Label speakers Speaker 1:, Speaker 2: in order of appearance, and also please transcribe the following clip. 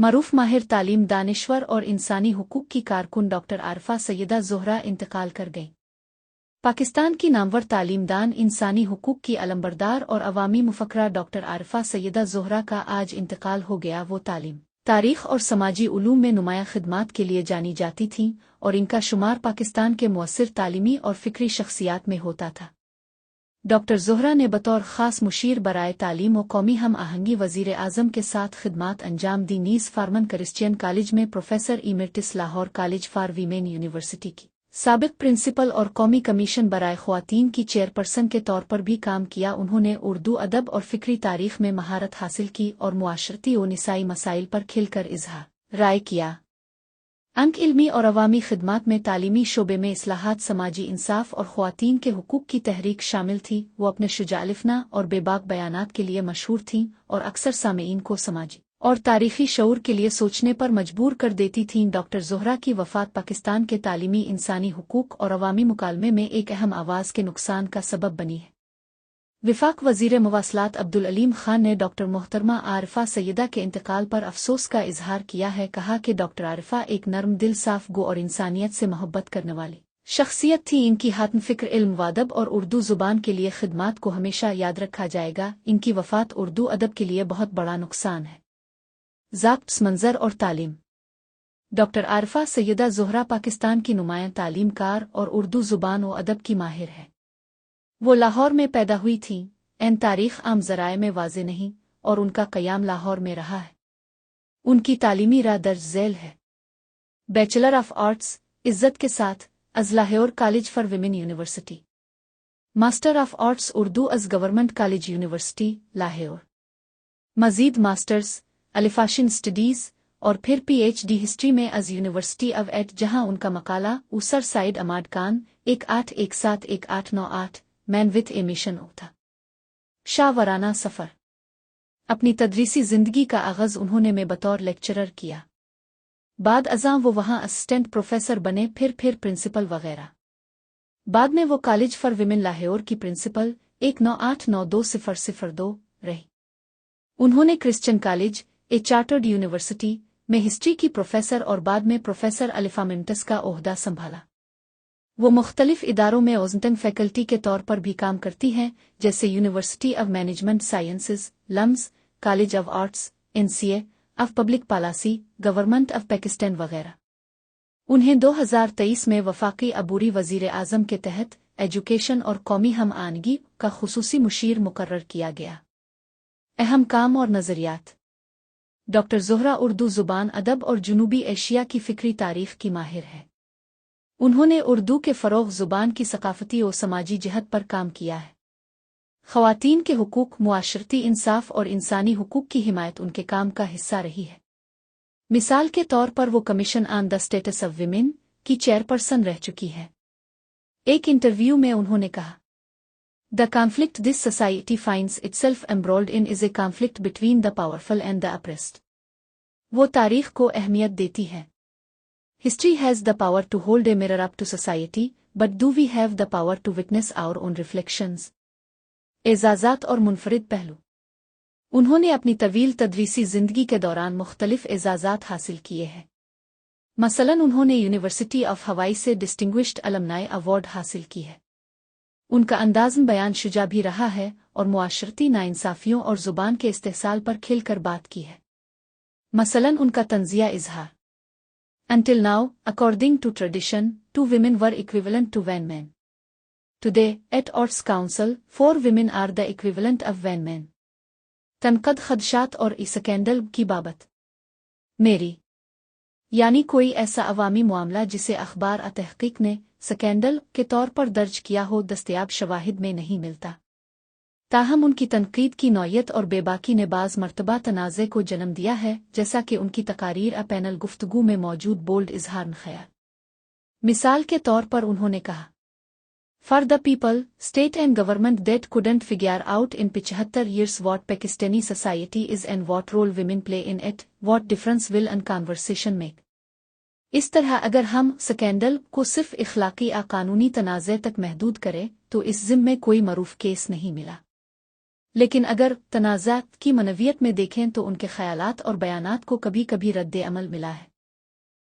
Speaker 1: मरूफ माहिर तालीम दानिश्वर और इंसानी हुकूक की कारकुन डॉक्टर आरफा सैयदा ज़ोहरा इंतकाल कर गईं। पाकिस्तान की नामवर तालीमदान, इंसानी हुकूक की अलंबरदार और अवामी मुफक्करा डॉक्टर आरफा सैयदा ज़ोहरा का आज इंतकाल हो गया। वो तालीम, तारीख़ और समाजी उलूम में नुमाया खिदमात के लिए जानी जाती थीं और इनका शुमार पाकिस्तान के मुअस्सिर तालीमी और फ़िक्री शख्सियात में होता था। डॉक्टर ज़ोहरा ने बतौर ख़ास मुशीर बराए तालीम व कौमी हम आहंगी वज़ीर आज़म के साथ खिदमात अंजाम दी। नीज़ फार्मन क्रिश्चियन कॉलेज में professor emeritus, Lahore college for women university की साबिक़ प्रिंसिपल और कौमी कमीशन बराए ख़वातीन की चेयरपर्सन के तौर पर भी काम किया। उन्होंने उर्दू अदब और फ़िक्री तारीख़ में महारत हासिल की और मुआशरती व निसाई मसाइल पर खिलकर इज़हार राय किया। अंक इल्मी और अवामी खिदमात में तालीमी शोबे में इस्लाहात, समाजी इंसाफ और ख़वातीन के हुकूक की तहरीक शामिल थी। वो अपने शुजालिफ़ना और बेबाक बयानात के लिए मशहूर थीं और अक्सर सामीईन को समाजी और तारीख़ी शऊर के लिए सोचने पर मजबूर कर देती थीं। डॉक्टर ज़ोहरा की वफ़ात पाकिस्तान के तालीमी, इंसानी हुकूक और अवामी मुकालमे में एक अहम आवाज़ के नुकसान का सबब बनी है। विफाक वज़ीर मवासलात अब्दुल अलीम खान ने डॉक्टर मोहतरमा आरिफा सैयदा के इंतकाल पर अफसोस का इजहार किया है। कहा कि डॉक्टर आरिफा एक नर्म दिल, साफ गो और इंसानियत से मोहब्बत करने वाली शख्सियत थी। इनकी हातम फ़िक्र, इल्म, वादब और उर्दू ज़ुबान के लिए खिदमात को हमेशा याद रखा जाएगा। इनकी वफ़ात उर्दू अदब के लिए बहुत बड़ा नुकसान है। ज़ाब्त, मंज़र और तालीम। डॉक्टर आरिफा सैयदा ज़ोहरा पाकिस्तान की नुमायां तालीमकार और उर्दू ज़ुबान व अदब की माहिर है। वो लाहौर में पैदा हुई थीं। एन तारीख़ आम ज़राए में वाज़े नहीं और उनका क़याम लाहौर में रहा है। उनकी तालीमी राह दर्ज झैल है। बैचलर ऑफ आर्ट्स इज़्ज़त के साथ अज़ Lahore college for women university, master of arts Urdu अज़ गवर्नमेंट कॉलेज यूनिवर्सिटी लाहौर, मज़ीद मास्टर्स अलिफ़ाशिन स्टडीज़ और फिर PhD हिस्ट्री में अज़ यूनिवर्सिटी ऑफ एड, जहाँ उनका मकाला Sir Syed Ahmad Khan 1817-1898 man with a mission था। शाहवराना सफ़र। अपनी तदरीसी ज़िंदगी का आगाज़ उन्होंने में बतौर लेक्चरर किया। बाद अज़ां वो वहाँ असिस्टेंट प्रोफेसर बने, फिर प्रिंसिपल वगैरह। बाद में वो कॉलेज फॉर विमेन लाहौर की प्रिंसिपल 1989-2002 रही। उन्होंने क्रिश्चियन कॉलेज, ए चार्टर्ड यूनिवर्सिटी में हिस्ट्री की प्रोफेसर और बाद में प्रोफेसर अलिफ़ामेंटस का ओहदा संभाला। वो मुख्तलिफ इदारों में ओज़नटन फैकल्टी के तौर पर भी काम करती हैं, जैसे university of management sciences, LUMS, college of arts, NCA of public policy, government of Pakistan वगैरह। उन्हें 2023 में वफाकी अबूरी वज़ीर आज़म के तहत एजुकेशन और कौमी हम आनगी का खुसूसी मुशीर मुकर्रर किया गया। अहम काम और नज़रियात। डॉक्टर ज़ोहरा उर्दू ज़ुबान, अदब और जनूबी एशिया की फ़िक्री तारीख़ की माहिर है। उन्होंने उर्दू के फ़रोग़, ज़ुबान की सकाफ़ती और समाजी जहत पर काम किया है। ख़वातीन के हुकूक, मुआशरती इंसाफ और इंसानी हुकूक की हिमायत उनके काम का हिस्सा रही है। मिसाल के तौर पर वो commission on the status of women की चेयरपर्सन रह चुकी है। एक इंटरव्यू में उन्होंने कहा, the conflict this society finds itself embroiled in is a conflict between the powerful and the oppressed. वो तारीख़ को अहमियत देती है। History has the power to hold a mirror up to society, but do we have the power to witness our own reflections? एजाज़ात और मुनफरिद पहलू। उन्होंने अपनी तवील तदरीसी ज़िंदगी के दौरान मुख्तलिफ एजाज़ात हासिल किए हैं। मसलन उन्होंने यूनिवर्सिटी ऑफ हवाई से डिस्टिंग्विश्ड अलमनाई अवार्ड हासिल की है। उनका अंदाज़न बयान शुजा भी रहा है और मुआशरती नाइंसाफ़ियों और ज़ुबान के इस्तेहसाल पर खिलकर बात की है। मसलन उनका तंज़िया इज़हार, Until now, according to tradition, 2 women were equivalent to 1 man. Today, at Arts Council, 4 women are the equivalent of 1 man. तनक़द, ख़दशात और स्कैंडल की बाबत। मेरी यानी कोई ऐसा अवामी मामला जिसे अखबार तहक़ीक़ ने स्कैंडल के तौर पर दर्ज किया हो, दस्तयाब शवाहिद में नहीं मिलता। ताहम उनकी तनक़ीद की नौयत और बेबाकी ने बाज़ मरतबा तनाज़े को जन्म दिया है, जैसा कि उनकी तकारीर पैनल गुफ्तगू में मौजूद बोल्ड इज़हार ख़याल। मिसाल के तौर पर उन्होंने कहा, for the people, state and government that couldn't figure out in 75 years what Pakistani society is and what role women play in it, what difference will an conversation make. इस तरह अगर हम स्कैंडल को सिर्फ इखलाकी या कानूनी तनाज़े तक महदूद करें तो इस ज़िम्मे कोई मरूफ केस नहीं मिला। لیکن اگر تنازعات کی منویت میں دیکھیں تو ان کے خیالات اور بیانات کو کبھی کبھی رد عمل ملا ہے۔